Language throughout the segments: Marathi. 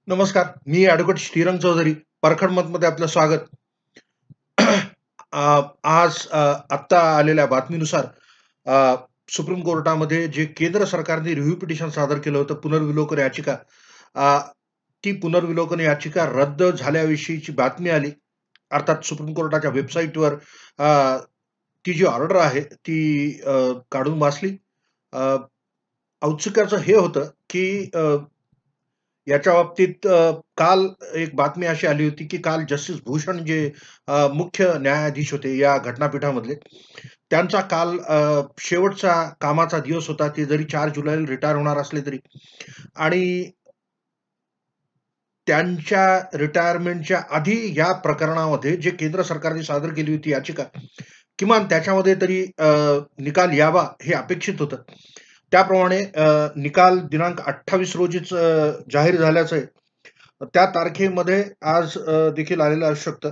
नमस्कार. मी ॲडव्होकेट श्रीरंग चौधरी. परखड मतमध्ये आपलं स्वागत. आत्ता आलेल्या बातमीनुसार अ, सुप्रीम कोर्टामध्ये जे केंद्र सरकारने रिव्ह्यू पिटिशन सादर केलं होतं पुनर्विलोकन याचिका, अ, ती पुनर्विलोकन याचिका रद्द झाल्याविषयीची बातमी आली. अर्थात सुप्रीम कोर्टाच्या वेबसाईटवर अ, ती जी ऑर्डर आहे ती काढून वाचली. अ, औत्सुक्याचं हे होतं, की याच्या बाबतीत काल एक बातमी अशी आली होती, की काल जस्टिस भूषण जे मुख्य न्यायाधीश होते या घटनापीठामधले, त्यांचा काल शेवटचा कामाचा दिवस होता. ते जरी 4 जुलैला रिटायर होणार असले तरी आणि त्यांच्या रिटायरमेंटच्या आधी या प्रकरणामध्ये जे केंद्र सरकारने सादर केली होती याचिका, किमान त्याच्यामध्ये तरी निकाल यावा हे अपेक्षित होतं. त्याप्रमाणे निकाल दिनांक 28 रोजीच जाहीर झाल्याचं आहे. त्या तारखेमध्ये आज देखील आलेलं असू शकतं.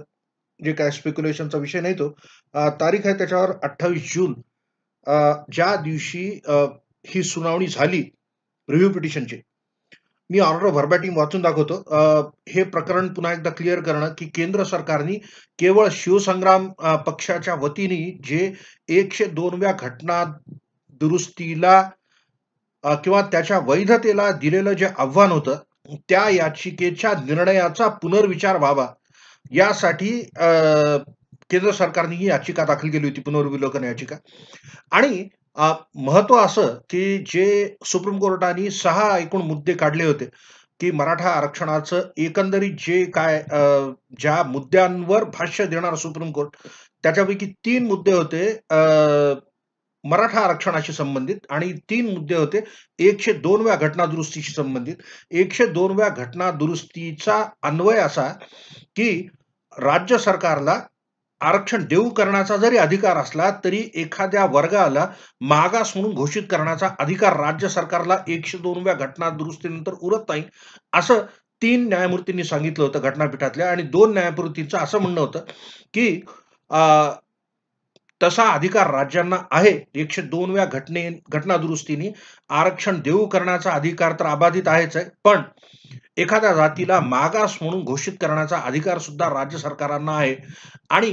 जे काही स्पेक्युलेशनचा विषय नाही तो. तारीख आहे त्याच्यावर 28 जून. ज्या दिवशी ही सुनावणी झाली रिव्ह्यू पिटिशनची. मी ऑर्डर व्हर्बॅटिम वाचून दाखवतो. हे प्रकरण पुन्हा एकदा क्लिअर करणं, की केंद्र सरकारने केवळ शिवसंग्राम पक्षाच्या वतीने जे 102व्या घटना दुरुस्तीला किंवा त्याच्या वैधतेला दिलेलं जे आव्हान होतं, त्या याचिकेच्या निर्णयाचा पुनर्विचार व्हावा, यासाठी केंद्र सरकारने ही याचिका दाखल केली होती, पुनर्विलोकन याचिका. आणि महत्त्व असं, की जे सुप्रीम कोर्टाने 6 एकूण मुद्दे काढले होते, की मराठा आरक्षणाचं एकंदरीत जे काय ज्या मुद्द्यांवर भाष्य देणार सुप्रीम कोर्ट, त्याच्यापैकी 3 मुद्दे होते मराठा आरक्षणाशी संबंधित आणि 3 मुद्दे होते 102व्या घटना दुरुस्तीशी संबंधित. 102व्या घटना दुरुस्तीचा अन्वय असा, की राज्य सरकारला आरक्षण देऊ करण्याचा जरी अधिकार असला, तरी एखाद्या वर्गाला मागास म्हणून घोषित करण्याचा अधिकार राज्य सरकारला 102व्या घटना दुरुस्तीनंतर उरत नाही, असं 3 न्यायमूर्तींनी सांगितलं होतं घटनापीठातल्या आणि 2 न्यायमूर्तींचं असं म्हणणं होतं, की अ, तसा अधिकार राज्यांना आहे. 102व्या घटना दुरुस्तीने आरक्षण देऊ करण्याचा अधिकार तर अबाधित आहेच आहे. पण एखाद्या जातीला मागास म्हणून घोषित करण्याचा अधिकार सुद्धा राज्य सरकारांना आहे. आणि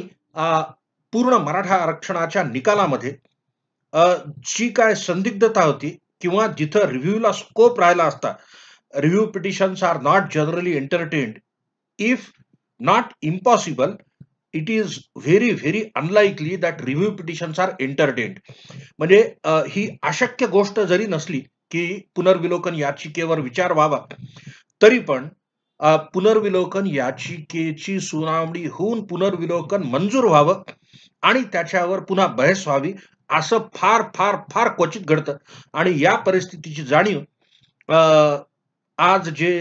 पूर्ण मराठा आरक्षणाच्या निकालामध्ये अ, जी काय संदिग्धता होती किंवा जिथं रिव्ह्यूला स्कोप राहिला असता, review petitions are not generally entertained if not impossible, it is very, very unlikely that review petitions are entertained. म्हणजे ही अशक्य गोष्ट जरी नसली, की पुनर्विलोकन याचिकेवर विचार व्हावा, तरी पण पुनर्विलोकन याचिकेची सुनावणी होऊन पुनर्विलोकन मंजूर व्हावं आणि त्याच्यावर पुन्हा बहस व्हावी, असं फार, फार, फार क्वचित घडतं. आणि या परिस्थितीची जाणीव अ, आज जे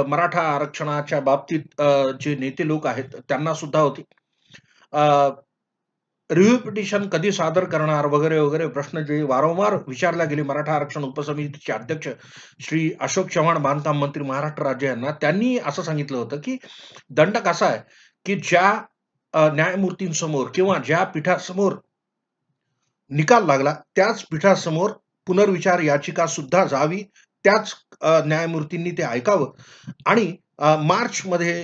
मराठा आरक्षणाच्या बाबतीत जे नेते लोक आहेत त्यांना सुद्धा होती. अ, रिव्ह्यू पिटिशन कधी सादर करणार वगैरे, वगैरे प्रश्न जे वारंवार विचारले गेले मराठा आरक्षण उपसमितीचे अध्यक्ष श्री अशोक चव्हाण बांधकाम मंत्री महाराष्ट्र राज्य यांना, त्यांनी असं सांगितलं होतं, की दंडक असा आहे, की ज्या न्यायमूर्तींसमोर किंवा ज्या पीठासमोर निकाल लागला, त्याच पीठासमोर पुनर्विचार याचिका सुद्धा जावी. त्याच न्यायमूर्तींनी ते ऐकावं आणि मार्चमध्ये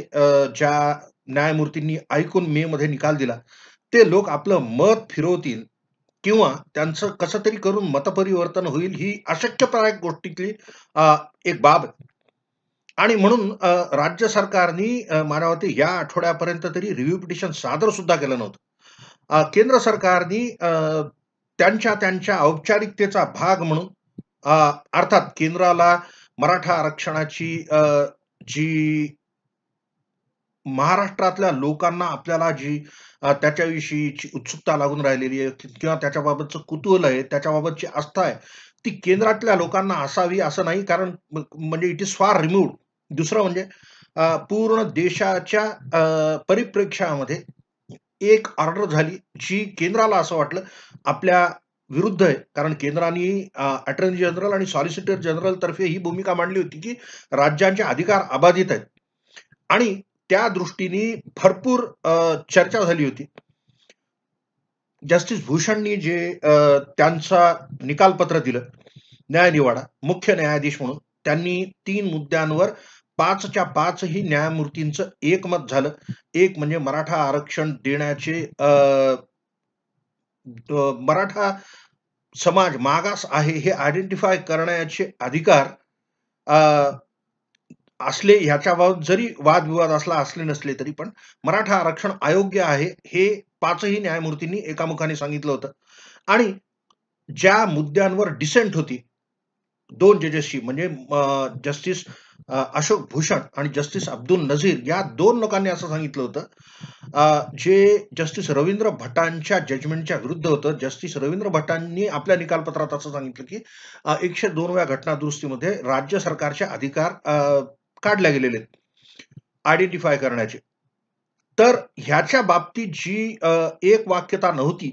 ज्या न्यायमूर्तींनी ऐकून मेमध्ये निकाल दिला, ते लोक आपलं मत फिरवतील किंवा त्यांचं कसं तरी करून मतपरिवर्तन होईल, ही अशक्यप्राय गोष्टीतली एक बाब आहे. आणि म्हणून राज्य सरकारनी मला वाटते या आठवड्यापर्यंत तरी रिव्ह्यू पिटिशन सादर सुद्धा केलं नव्हतं. केंद्र सरकारनी त्यांच्या औपचारिकतेचा भाग म्हणून अर्थात केंद्राला मराठा आरक्षणाची जी महाराष्ट्रातल्या लोकांना आपल्याला जी त्याच्याविषयीची उत्सुकता लागून राहिलेली आहे किंवा त्याच्याबाबतचं कुतूहल आहे, त्याच्याबाबतची आस्था आहे, ती केंद्रातल्या लोकांना असावी असं नाही. कारण म्हणजे इट इज फार रिमूव्हड. दुसरं म्हणजे पूर्ण देशाच्या परिप्रेक्ष्यामध्ये एक ऑर्डर झाली, जी केंद्राला असं वाटलं आपल्या विरुद्ध आहे. कारण केंद्राने अटर्नी जनरल आणि सॉलिसिटर जनरल तर्फे ही भूमिका मांडली होती, की राज्यांचे अधिकार अबाधित आहेत आणि त्या दृष्टीने भरपूर चर्चा झाली होती. जस्टिस भूषणनी जे त्यांचा निकालपत्र दिलं, न्यायनिवाडा, मुख्य न्यायाधीश म्हणून त्यांनी 3 मुद्द्यांवर 5च्या 5ही न्यायमूर्तींचं एकमत झालं. एक म्हणजे मराठा आरक्षण देण्याचे मराठा समाज मागास आहे हे आयडेंटिफाय करण्याचे अधिकार अ, असले ह्याच्याबाबत जरी वादविवाद असले नसले तरी पण मराठा आरक्षण अयोग्य आहे हे 5ही न्यायमूर्तींनी एकामुखाने सांगितलं होतं. आणि ज्या मुद्द्यांवर डिसेंट होती 2 जजेसची म्हणजे जस्टिस अशोक भूषण आणि जस्टिस अब्दुल नझीर या 2 लोकांनी असं सांगितलं होतं, जे जस्टिस रवींद्र भटांच्या जजमेंटच्या विरुद्ध होतं. जस्टिस रवींद्र भटांनी आपल्या निकालपत्रात असं सांगितलं, की 102व्या घटना दुरुस्तीमध्ये राज्य सरकारचे अधिकार काढले गेलेले आहेत, आयडेंटिफाय करण्याचे. तर ह्याच्या बाबतीत जी एकवाक्यता नव्हती,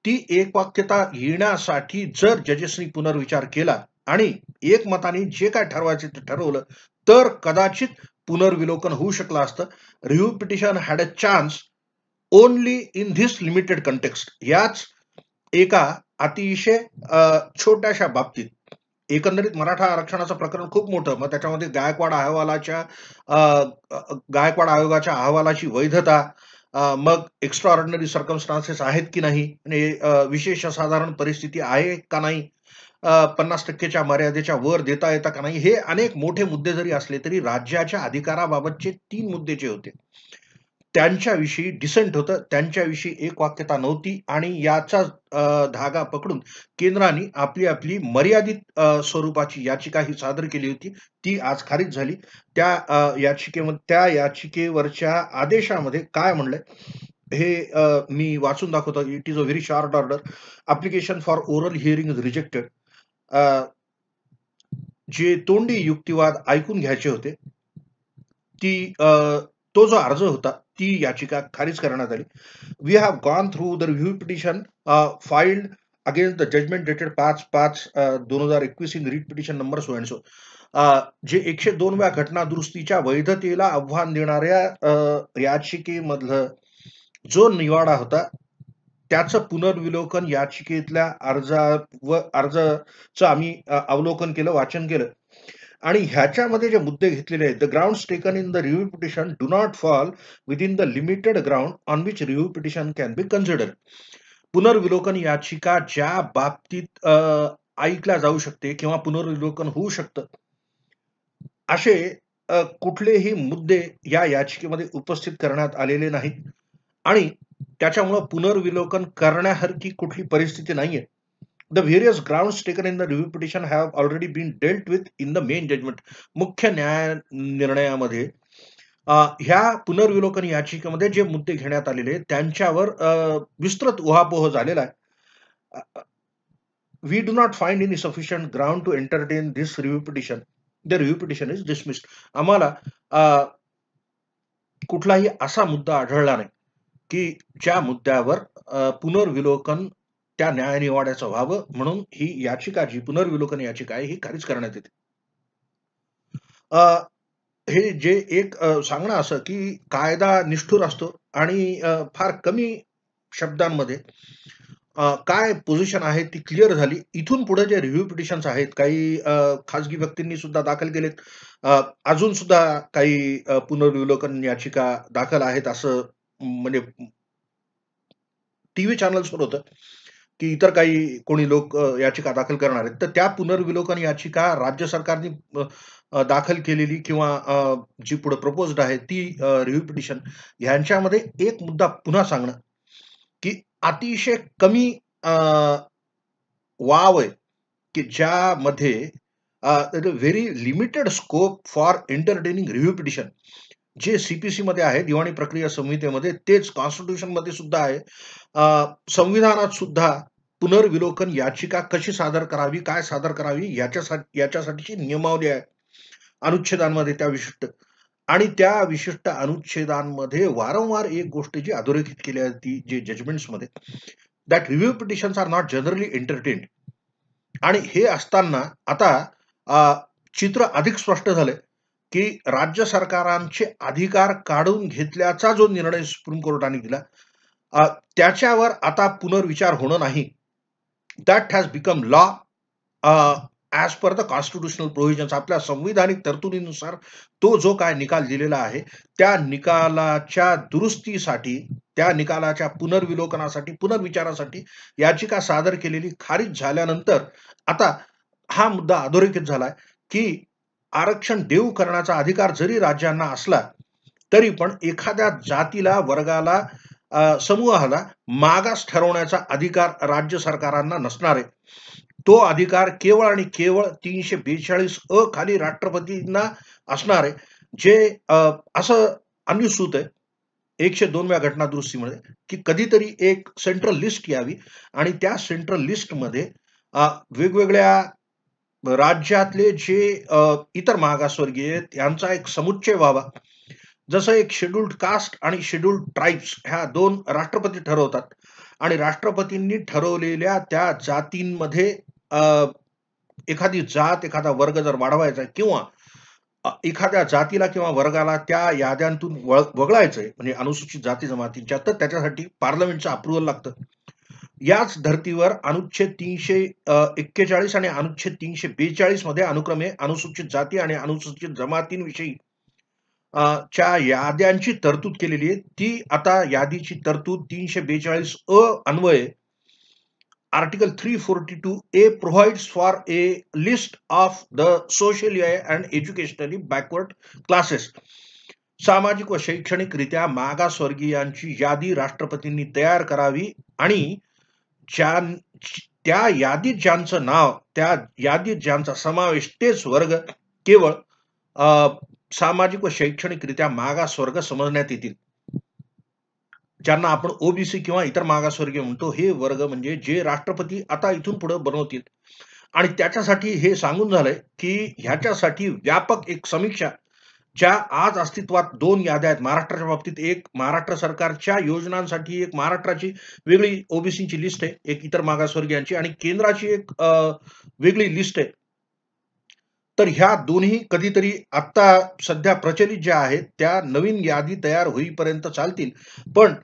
ती एकवाक्यता येण्यासाठी जर जजेसनी पुनर्विचार केला आणि एकमताने जे काय ठरवायचं ते ठरवलं, तर कदाचित पुनर्विलोकन होऊ शकलं असतं. Review petition had a chance only in this limited context. याच एका अतिशय छोट्याशा बाबतीत. एकंदरीत मराठा आरक्षणाचं प्रकरण खूप मोठं. मग त्याच्यामध्ये गायकवाड आयोगाच्या अहवालाची वैधता, मग एक्स्ट्राऑर्डिनरी सर्कमस्टान्सेस आहेत की नाही आणि विशेष असाधारण परिस्थिती आहे का नाही, 50% मर्यादेच्या वर देता येतं का नाही, हे अनेक मोठे मुद्दे जरी असले तरी राज्याच्या अधिकाराबाबतचे 3 मुद्दे जे होते, त्यांच्याविषयी डिसेंट होतं, त्यांच्याविषयी एकवाक्यता नव्हती आणि याचा धागा पकडून केंद्राने आपली मर्यादित स्वरूपाची याचिका ही सादर केली होती. ती आज खारिज झाली. त्या याचिकेवरच्या आदेशामध्ये काय म्हणलंय हे मी वाचून दाखवतो. It is a very short order. Application for oral hearing is rejected. जे तोंडी युक्तिवाद ऐकून घ्यायचे होते, तो जो अर्ज होता, ती याचिका खारिज करण्यात आली. We have gone through the review petition filed against the judgment dated 5/5/2021 in writ petition number so and so. जे 102व्या घटना दुरुस्तीच्या वैधतेला आव्हान देणाऱ्या याचिकेमधलं जो निवाडा होता, त्याचं पुनर्विलोकन याचिकेतल्या अर्जाचं आम्ही अवलोकन केलं, वाचन केलं. आणि ह्याच्यामध्ये जे मुद्दे घेतलेले आहेत, the grounds taken in the review petition do not fall within the limited ground on which review petition can be considered. पुनर्विलोकन याचिका ज्या बाबतीत ऐकल्या जाऊ शकते किंवा पुनर्विलोकन होऊ शकतं, असे कुठलेही मुद्दे या याचिकेमध्ये उपस्थित करण्यात आलेले नाहीत आणि त्याच्यामुळं पुनर्विलोकन करण्यासारखी कुठली परिस्थिती नाहीये. The various grounds taken in the review petition have already been dealt with in the main judgment. मुख्य न्याय निर्णयामध्ये ह्या पुनर्विलोकन याचिकेमध्ये जे मुद्दे घेण्यात आलेले त्यांच्यावर विस्तृत उहापोह झालेला आहे. We do not find any sufficient ground to entertain this review petition. The review petition is dismissed. आम्हाला कुठलाही असा मुद्दा आढळला नाही की ज्या मुद्द्यावर पुनर्विलोकन त्या न्यायनिवाड्याचं व्हावं म्हणून ही याचिका, जी पुनर्विलोकन याचिका आहे, ही खारिज करण्यात येते. हे जे एक सांगणं असं की कायदा निष्ठुर असतो आणि फार कमी शब्दांमध्ये काय पोझिशन आहे ती क्लिअर झाली. इथून पुढे जे रिव्ह्यू पिटिशन्स आहेत, काही खाजगी व्यक्तींनी सुद्धा दाखल केलेत. अजून सुद्धा काही पुनर्विलोकन याचिका दाखल आहेत असं म्हणजे टीव्ही चॅनल्सवर होतं की इतर काही कोणी लोक याचिका दाखल करणार आहेत. तर त्या पुनर्विलोकन याचिका राज्य सरकारने दाखल केलेली किंवा जी पुढे प्रपोज्ड आहे ती रिव्ह्यू पिटिशन, ह्यांच्यामध्ये एक मुद्दा पुन्हा सांगणं की अतिशय कमी वाव आहे की ज्यामध्ये very limited scope for entertaining review petition. जे सीपीसी मध्ये आहे, दिवाणी प्रक्रिया संहितेमध्ये, तेच कॉन्स्टिट्यूशन मध्ये सुद्धा आहे, संविधानात सुद्धा पुनर्विलोकन याचिका कशी सादर करावी, काय सादर करावी याच्यासाठीची नियमावली आहे अनुच्छेदांमध्ये त्या विशिष्ट. आणि त्या विशिष्ट अनुच्छेदांमध्ये वारंवार एक गोष्ट जी अधोरेखित केली आहे ती जे जजमेंट्समध्ये, that review petitions are not generally entertained. आणि हे असताना आता चित्र अधिक स्पष्ट झालंय की राज्य सरकारांचे अधिकार काढून घेतल्याचा जो निर्णय सुप्रीम कोर्टाने दिला, त्याच्यावर आता पुनर्विचार होणं नाही. That has become law as per the constitutional provisions आपल्या संविधानिक तरतुदीनुसार तो जो काय निकाल दिलेला आहे, त्या निकालाच्या दुरुस्तीसाठी, त्या निकालाच्या पुनर्विलोकनासाठी, पुनर्विचारासाठी याचिका सादर केलेली खारिज झाल्यानंतर आता हा मुद्दा अधोरेखित झालाय, की आरक्षण देऊ करण्याचा अधिकार जरी राज्यांना असला, तरी पण एखाद्या जातीला, वर्गाला, समूहाला मागास ठरवण्याचा अधिकार राज्य सरकारांना नसणार आहे. तो अधिकार केवळ आणि केवळ 342 अ खाली राष्ट्रपतींना असणार आहे. जे असं अनुसूत आहे 102व्या घटना दुरुस्तीमध्ये, की कधीतरी एक सेंट्रल लिस्ट यावी आणि त्या सेंट्रल लिस्टमध्ये वेगवेगळ्या राज्यातले जे इतर मागासवर्गीय आहेत यांचा एक समुच्चय व्हावा. जसं एक शेड्यूल्ड कास्ट आणि शेड्यूल्ड ट्राइब्स ह्या 2 राष्ट्रपती ठरवतात आणि राष्ट्रपतींनी ठरवलेल्या त्या जातींमध्ये अ, एखादी जात, एखादा वर्ग जर वाढवायचा आहे किंवा एखाद्या जातीला किंवा वर्गाला त्या याद्यांतून वगळायचंय म्हणजे अनुसूचित जाती जमातींच्या, तर त्याच्यासाठी पार्लमेंटचं अप्रूव्हल लागतं. याच धर्तीवर अनुच्छेद 341 आणि अनुच्छेद 342 मध्ये अनुक्रमे अनुसूचित जाती आणि अनुसूचित जमातींविषयी च्या याद्यांची तरतूद केलेली आहे. ती आता यादीची तरतूद 342 अ अन्वये article 342A provides for a list of the socially and educationally backward classes. सामाजिक व शैक्षणिकरित्या मागासवर्गीयांची यादी राष्ट्रपतींनी तयार करावी आणि त्या यादीत ज्यांचं नाव, त्या यादीत ज्यांचा समावेश तेच वर्ग केवळ सामाजिक व शैक्षणिकरित्या मागासवर्ग समजण्यात येतील. ज्यांना आपण ओबीसी किंवा इतर मागासवर्गीय म्हणतो, हे वर्ग म्हणजे जे राष्ट्रपती आता इथून पुढे बनवतील. आणि त्याच्यासाठी हे सांगून झालंय, की ह्याच्यासाठी व्यापक एक समीक्षा, ज्या आज अस्तित्वात 2 याद्या आहेत. महाराष्ट्राच्या बाबतीत एक महाराष्ट्र सरकारच्या योजनांसाठी एक महाराष्ट्राची वेगळी ओबीसीची लिस्ट आहे, एक इतर मागासवर्गीयांची आणि केंद्राची एक वेगळी लिस्ट आहे. तर ह्या दोन्ही कधीतरी आता सध्या प्रचलित ज्या आहेत, त्या नवीन यादी तयार होईपर्यंत चालतील. पण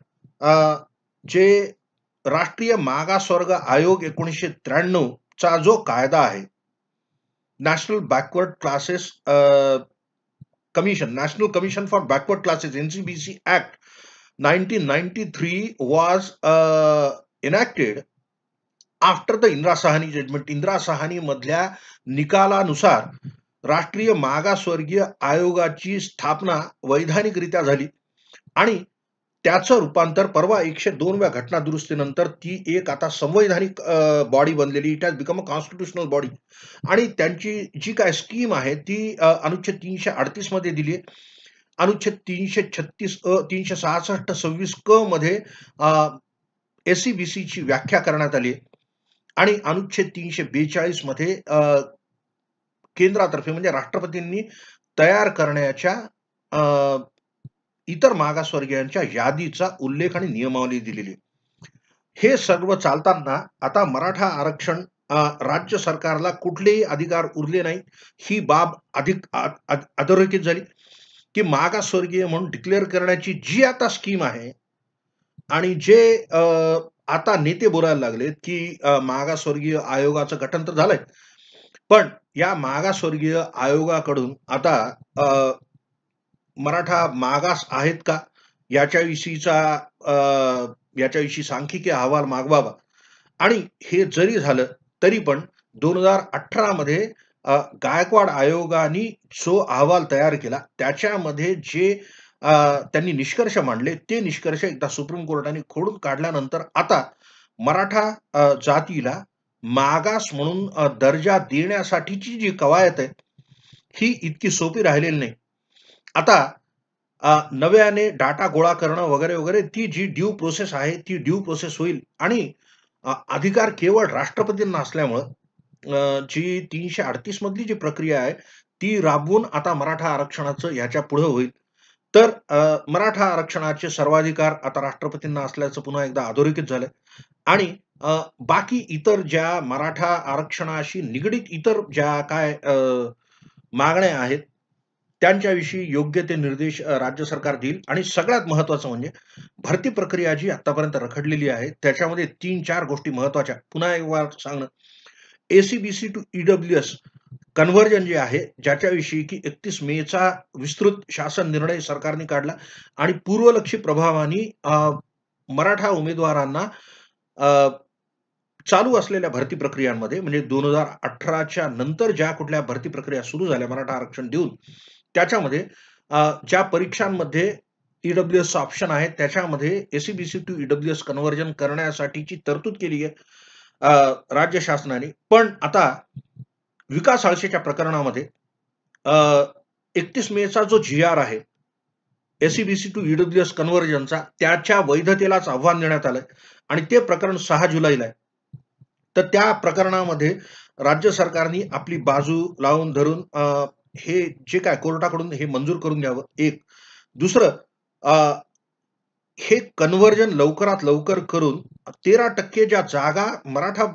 जे राष्ट्रीय मागासवर्ग आयोग 1993 चा जो कायदा आहे, national backward classes commission, national commission for backward classes NCBC act 1993 was enacted after the Indira Sawhney judgment. Indira Sawhney मधल्या निकालानुसार राष्ट्रीय मागासवर्गीय आयोगाची स्थापना वैधानिकरित्या झाली आणि त्याचं रूपांतर परवा 102व्या घटना दुरुस्तीनंतर ती एक आता संवैधानिक बॉडी बनलेली. It has become a constitutional body आणि त्यांची जी काय स्कीम आहे ती अनुच्छेद 338 मध्ये दिली आहे. अनुच्छेद 336 366 26 क मध्ये SCBC ची व्याख्या करण्यात आली आणि अनुच्छेद 342 मध्ये केंद्रातर्फे म्हणजे राष्ट्रपतींनी तयार करण्याच्या इतर मागासवर्गीयांच्या यादीचा उल्लेख आणि नियमावली दिलेली. हे सर्व चालताना आता मराठा आरक्षण राज्य सरकारला कुठलेही अधिकार उरले नाही. ही बाब अधिक अधोरेखित झाली, की मागासवर्गीय म्हणून डिक्लेअर करण्याची जी आता स्कीम आहे आणि जे आता नेते बोलायला लागलेत, की मागासवर्गीय आयोगाचं गठन तर झालंय, पण या मागासवर्गीय आयोगाकडून आता मराठा मागास आहेत का याच्याविषयी सांख्यिकी अहवाल मागवावा. आणि हे जरी झालं तरी पण 2018 मध्ये गायकवाड आयोगाने जो अहवाल तयार केला त्याच्यामध्ये जे त्यांनी निष्कर्ष मांडले, ते निष्कर्ष एकदा सुप्रीम कोर्टाने खोडून काढल्यानंतर आता मराठा जातीला मागास म्हणून दर्जा देण्यासाठीची जी कवायत आहे ही इतकी सोपी राहिलेली नाही. आता नव्याने डाटा गोळा करणं वगैरे वगैरे ती जी ड्यू प्रोसेस आहे ती ड्यू प्रोसेस होईल आणि अधिकार केवळ राष्ट्रपतींना असल्यामुळं जी 338 मधली जी प्रक्रिया आहे ती राबवून आता मराठा आरक्षणाचं ह्याच्या पुढे होईल. तर मराठा आरक्षणाचे सर्वाधिकार आता राष्ट्रपतींना असल्याचं पुन्हा एकदा अधोरेखित झालंय आणि बाकी इतर ज्या मराठा आरक्षणाशी निगडीत इतर ज्या काय मागण्या आहेत त्यांच्याविषयी योग्य ते निर्देश राज्य सरकार देईल. आणि सगळ्यात महत्वाचं म्हणजे भरती प्रक्रिया जी आतापर्यंत रखडलेली आहे त्याच्यामध्ये 3-4 गोष्टी महत्वाच्या पुन्हा एक वार सांगणं. एसीबीसी टू ईडब्ल्यूएस कन्व्हर्जन जे आहे, ज्याच्याविषयी की 31 मेचा विस्तृत शासन निर्णय सरकारने काढला आणि पूर्वलक्षी प्रभावाने मराठा उमेदवारांना अ, चालू असलेल्या भरती प्रक्रियांमध्ये म्हणजे 2018च्या नंतर ज्या कुठल्या भरती प्रक्रिया सुरू झाल्या मराठा आरक्षण देऊन, त्याच्यामध्ये ज्या परीक्षांमध्ये ईडब्ल्यूएसचं ऑप्शन आहे, त्याच्यामध्ये एसीबीसी टू ईडब्ल्यूएस कन्व्हर्जन करण्यासाठीची तरतूद केली आहे राज्य शासनाने. पण आता विकास आळशेच्या प्रकरणामध्ये अ, 31 मेचा जो जी-आर आहे, एसीबीसी टू ईडब्ल्यूएस कन्व्हर्जनचा, त्याच्या वैधतेलाच आव्हान देण्यात आलंय आणि ते प्रकरण 6 जुलैला आहे. तर त्या प्रकरणामध्ये राज्य सरकारने आपली बाजू लावून धरून हे जे काय कोर्टाकडून हे मंजूर करून घ्यावं एक. दुसरं अ, हे कन्व्हर्जन लवकरात लवकर करून 13% ज्या जागा मराठा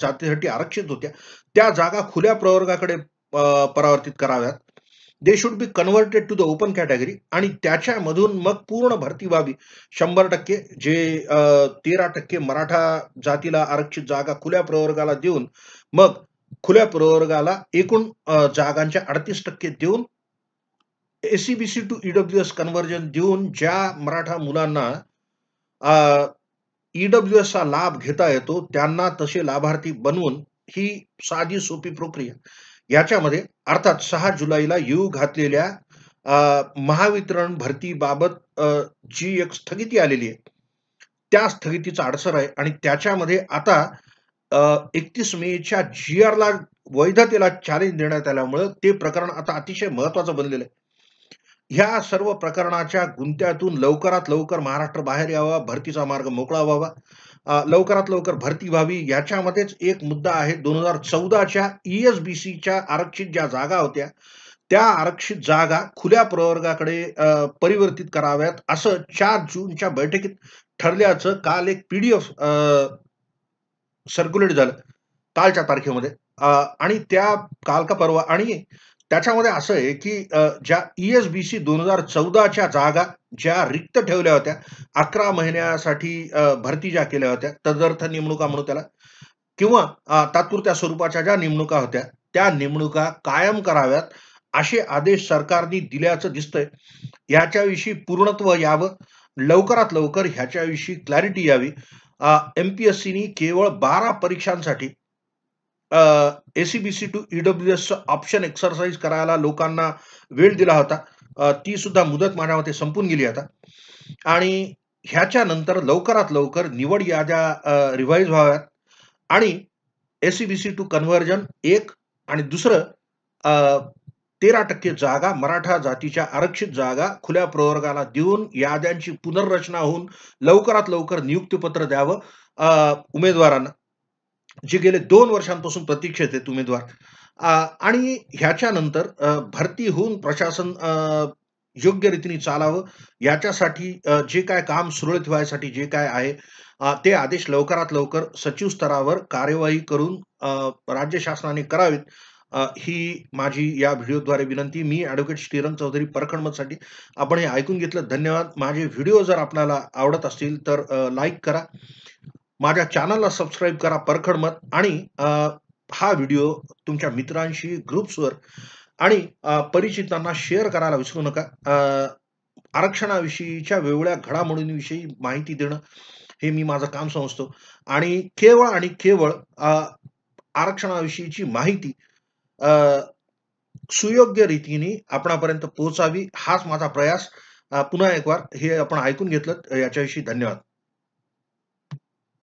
जातीसाठी आरक्षित होत्या, त्या जागा खुल्या प्रवर्गाकडे परावर्तित कराव्यात. They should be converted to the open category आणि त्याच्यामधून मग पूर्ण भरती व्हावी. 100% जे 13% मराठा जातीला आरक्षित जागा खुल्या प्रवर्गाला देऊन, मग खुल्या प्रवर्गाला एकूण जागांच्या 38% देऊन एसीबीसी टू ईडब्ल्यूएस कन्व्हर्जन देऊन ज्या मराठा मुलांना ईडब्ल्यूएसचा लाभ घेता येतो, त्यांना तसे लाभार्थी बनवून ही साधी सोपी प्रक्रिया. याच्यामध्ये अर्थात 6 जुलैला येऊ घातलेल्या महावितरण भरतीबाबत जी एक स्थगिती आलेली आहे, त्या स्थगितीचा अडसर आहे आणि त्याच्यामध्ये आता 31 मेच्या जी-आरला वैधतेला चॅलेंज देण्यात आल्यामुळं ते प्रकरण आता अतिशय महत्त्वाचं बनलेलं आहे. ह्या सर्व प्रकरणाच्या गुंत्यातून लवकरात लवकर महाराष्ट्र बाहेर यावा, भरतीचा मार्ग मोकळा व्हावा. लवकरात लवकर भरती व्हावी याच्यामध्येच एक मुद्दा आहे. 2014च्या ई-एस-बी-सीच्या आरक्षित ज्या जागा होत्या, त्या आरक्षित जागा खुल्या प्रवर्गाकडे परिवर्तित कराव्यात, असं 4 जूनच्या बैठकीत ठरल्याचं काल एक पी-डी-एफ सर्क्युलेट झालं, कालच्या तारखेमध्ये. आणि त्या काल का परवा आणि त्याच्यामध्ये असं आहे, की ज्या ई-एस-बी-सी 2014च्या जागा ज्या रिक्त ठेवल्या होत्या, 11 महिन्यासाठी भरती ज्या केल्या होत्या, तदर्थ नेमणुका म्हणू त्याला किंवा तात्पुरत्या स्वरूपाच्या ज्या नेमणुका होत्या, त्या नेमणुका कायम कराव्यात, असे आदेश सरकारने दिल्याचं दिसतंय. ह्याच्याविषयी पूर्णत्व यावं, लवकरात लवकर ह्याच्याविषयी क्लॅरिटी यावी. एम-पी-एस-सीनी केवळ 12 परीक्षांसाठी एसीबीसी टू ईडब्ल्यूएसचं ऑप्शन एक्सरसाइज करायला लोकांना वेळ दिला होता. ती सुद्धा मुदत माझ्या मते संपून गेली आता आणि ह्याच्यानंतर लवकरात लवकर निवड याद्या रिवाईज व्हाव्यात आणि एसीबीसी टू कन्व्हर्जन एक आणि दुसरं 13% जागा मराठा जातीच्या आरक्षित जागा खुल्या प्रवर्गाला देऊन याद्यांची पुनर्रचना होऊन लवकरात लवकर नियुक्तीपत्र द्यावं उमेदवारांना, जे गेले 2 वर्षांपासून प्रतीक्षेत आहेत उमेदवार. आणि ह्याच्यानंतर भरती होऊन प्रशासन योग्य रीतीने चालावं, याच्यासाठी जे काय काम सुरळीत व्हायसाठी जे काय आहे ते आदेश लवकरात लवकर सचिव स्तरावर कार्यवाही करून राज्य शासनाने करावेत. ही माझी या व्हिडिओद्वारे विनंती. मी ॲडव्होकेट श्रीरंग चौधरी परखडमतसाठी. आपण हे ऐकून घेतलं धन्यवाद. माझे व्हिडिओ जर आपल्याला आवडत असतील तर लाईक करा. माझ्या चॅनलला सबस्क्राईब करा परखडमत आणि हा व्हिडिओ तुमच्या मित्रांशी, ग्रुप्सवर आणि परिचितांना शेअर करायला विसरू नका. आरक्षणाविषयीच्या वेगवेगळ्या घडामोडींविषयी माहिती देणं हे मी माझं काम समजतो आणि केवळ आरक्षणाविषयीची माहिती सुयोग्य रीतीने आपणापर्यंत पोहोचावी, हाच माझा प्रयास. पुन्हा एक वार हे आपण ऐकून घेतलं याच्याविषयी धन्यवाद.